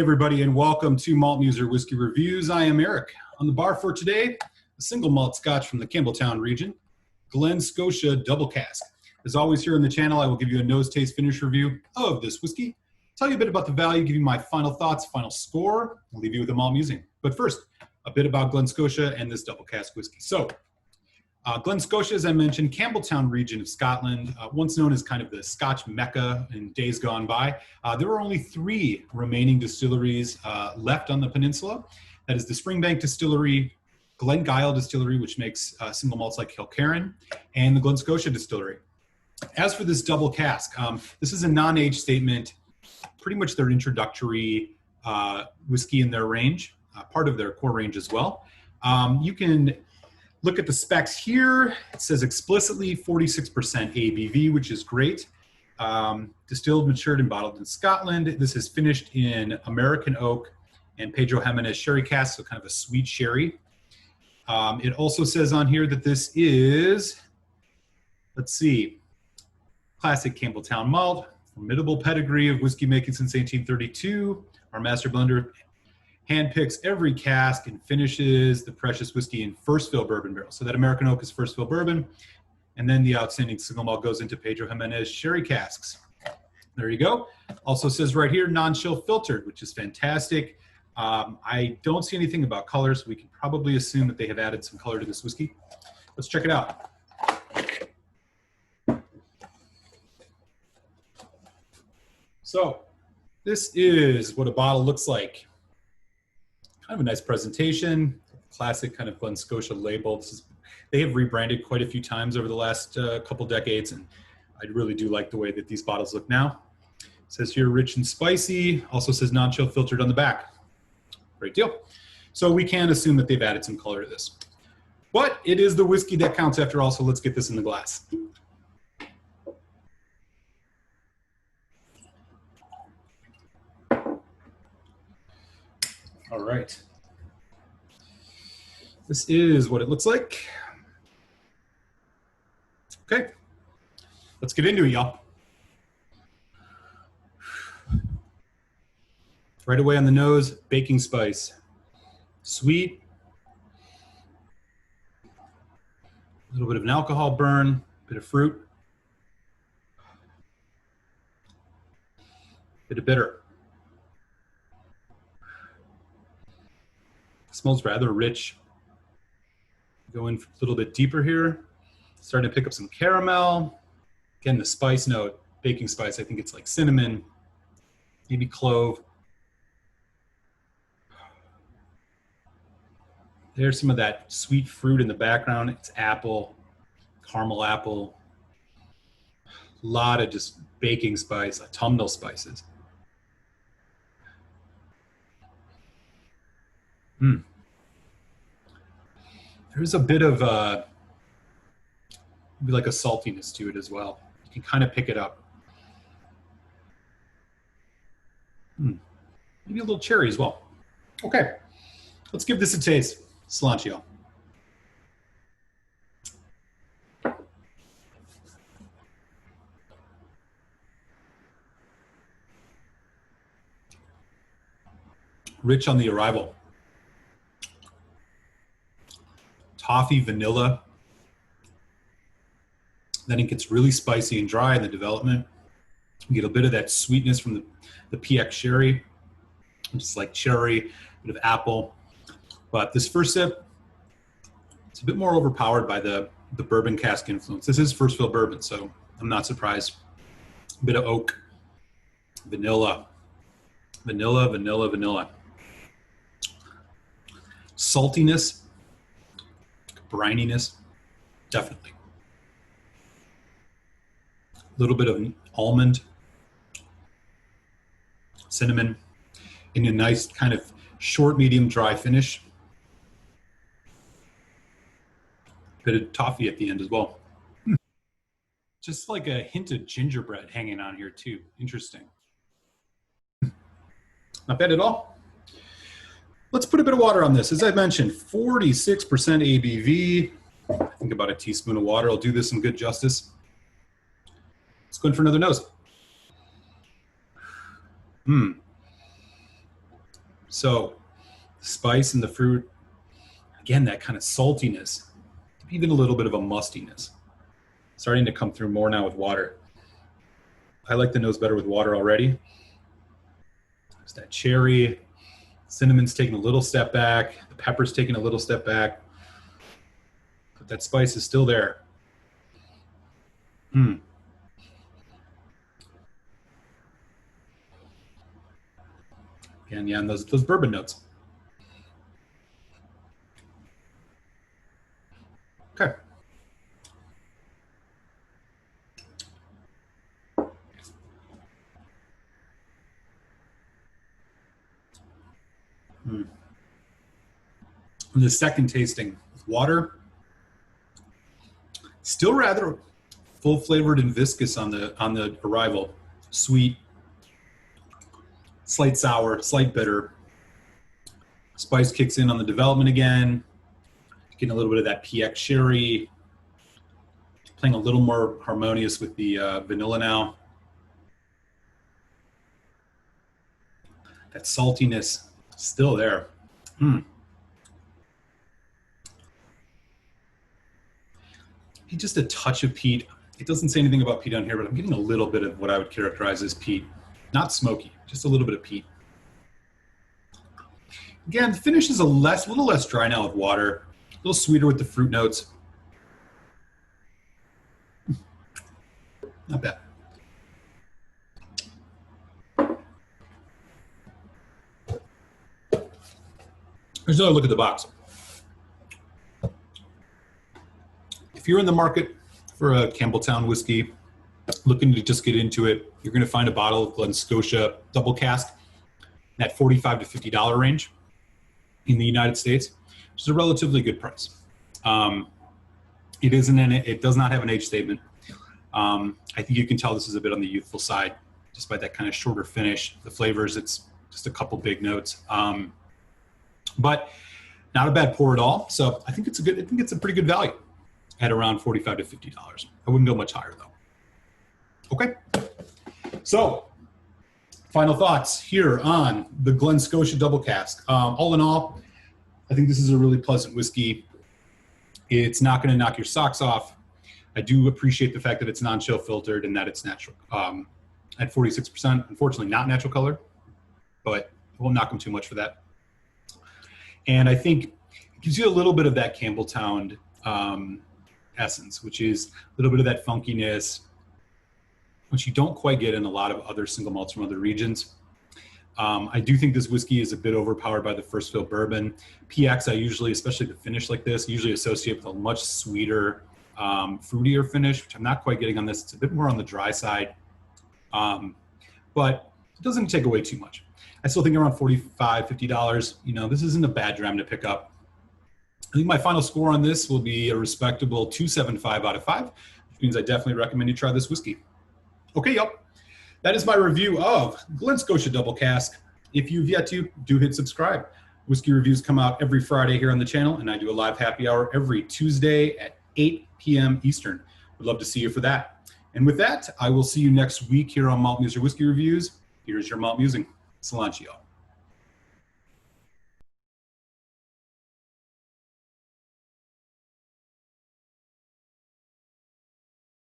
everybody, and welcome to Malt Muser Whiskey Reviews. I am Eric. On the bar for today, a single malt scotch from the Campbelltown region, Glen Scotia Double Cask. As always here on the channel, I will give you a nose taste finish review of this whiskey, tell you a bit about the value, give you my final thoughts, final score, and leave you with a malt musing. But first, a bit about Glen Scotia and this double cask whiskey. So, Glen Scotia, as I mentioned, Campbelltown region of Scotland, once known as kind of the Scotch Mecca in days gone by. There were only 3 remaining distilleries left on the peninsula. That is the Springbank Distillery, Glengyle Distillery, which makes single malts like Kilkerran, and the Glen Scotia Distillery. As for this double cask, this is a non-age statement, pretty much their introductory whiskey in their range, part of their core range as well. You can look at the specs here. It says explicitly 46% ABV, which is great. Distilled, matured, and bottled in Scotland. This is finished in American oak and Pedro Jimenez sherry cask, so kind of a sweet sherry. It also says on here that this is, let's see, classic Campbelltown malt, formidable pedigree of whiskey making since 1832. Our master blender handpicks every cask and finishes the precious whiskey in first fill bourbon barrels. So that American oak is first fill bourbon, and then the outstanding single malt goes into Pedro Jimenez sherry casks. There you go. Also says right here, non-chill filtered, which is fantastic. I don't see anything about color, so we can probably assume that they have added some color to this whiskey. Let's check it out. So this is what a bottle looks like. Kind of a nice presentation, classic kind of Glen Scotia label. They have rebranded quite a few times over the last couple decades, and I really do like the way that these bottles look now. It says here rich and spicy, also says non-chill filtered on the back. Great deal. So we can assume that they've added some color to this. But it is the whiskey that counts after all, so let's get this in the glass. All right. This is what it looks like. Okay. Let's get into it, y'all. Right away on the nose, baking spice. Sweet. A little bit of an alcohol burn, a bit of fruit. A bit of bitter. Smells rather rich. Go in a little bit deeper here. Starting to pick up some caramel. Again, the spice note, baking spice, I think it's like cinnamon, maybe clove. There's some of that sweet fruit in the background. It's apple, caramel apple. A lot of just baking spice, autumnal spices. There's a bit of maybe like a saltiness to it as well. You can kind of pick it up. Maybe a little cherry as well. Okay, let's give this a taste. Cilantro. Rich on the arrival. Toffee, vanilla. Then it gets really spicy and dry in the development. You get a bit of that sweetness from the PX sherry, just like cherry, a bit of apple. But this first sip, it's a bit more overpowered by the bourbon cask influence. This is first fill bourbon, so I'm not surprised. A bit of oak, vanilla, vanilla, vanilla, vanilla. Saltiness, brininess, definitely. A little bit of almond, cinnamon, in a nice kind of short, medium, dry finish. Bit of toffee at the end as well. Just like a hint of gingerbread hanging on here too. Interesting. Not bad at all. Let's put a bit of water on this. As I mentioned, 46% ABV. I think about a teaspoon of water will do this some good justice. Let's go in for another nose. So the spice and the fruit, again, that kind of saltiness, even a little bit of a mustiness, starting to come through more now with water. I like the nose better with water already. There's that cherry, cinnamon's taking a little step back, the pepper's taking a little step back, but that spice is still there. And yeah, and those bourbon notes. Okay. And the second tasting, water, still rather full flavored and viscous on the arrival. Sweet, slight sour, slight bitter. Spice kicks in on the development again. Getting a little bit of that PX sherry. Playing a little more harmonious with the vanilla now. That saltiness still there. Just a touch of peat. It doesn't say anything about peat on here, but I'm getting a little bit of what I would characterize as peat. Not smoky, just a little bit of peat. Again, the finish is a little less dry now with water, a little sweeter with the fruit notes. Not bad. Here's another look at the box. If you're in the market for a Campbelltown whiskey, looking to just get into it, you're going to find a bottle of Glen Scotia double cask in that $45 to $50 range in the United States, which is a relatively good price. It does not have an age statement. I think you can tell this is a bit on the youthful side, just by that kind of shorter finish. The flavors, it's just a couple big notes, but not a bad pour at all. So I think it's a pretty good value at around $45 to $50. I wouldn't go much higher though. Okay, so final thoughts here on the Glen Scotia double cask. All in all, I think this is a really pleasant whiskey. It's not going to knock your socks off. I do appreciate the fact that it's non-chill filtered and that it's natural. At 46%, unfortunately not natural color, but I won't knock them too much for that. And I think it gives you a little bit of that Campbelltown essence, which is a little bit of that funkiness, which you don't quite get in a lot of other single malts from other regions. I do think this whiskey is a bit overpowered by the first fill bourbon. PX, I usually, especially the finish like this, usually associate with a much sweeter, fruitier finish, which I'm not quite getting on this. It's a bit more on the dry side, but it doesn't take away too much. I still think around $45, $50, you know, this isn't a bad dram to pick up. I think my final score on this will be a respectable 2.75 out of 5, which means I definitely recommend you try this whiskey. Okay, yep. That is my review of Glen Scotia Double Cask. If you've yet to, do hit subscribe. Whiskey reviews come out every Friday here on the channel, and I do a live happy hour every Tuesday at 8 p.m. Eastern. Would love to see you for that. And with that, I will see you next week here on Malt Muser Whiskey Reviews. Here's your Malt Musing. Cilantro.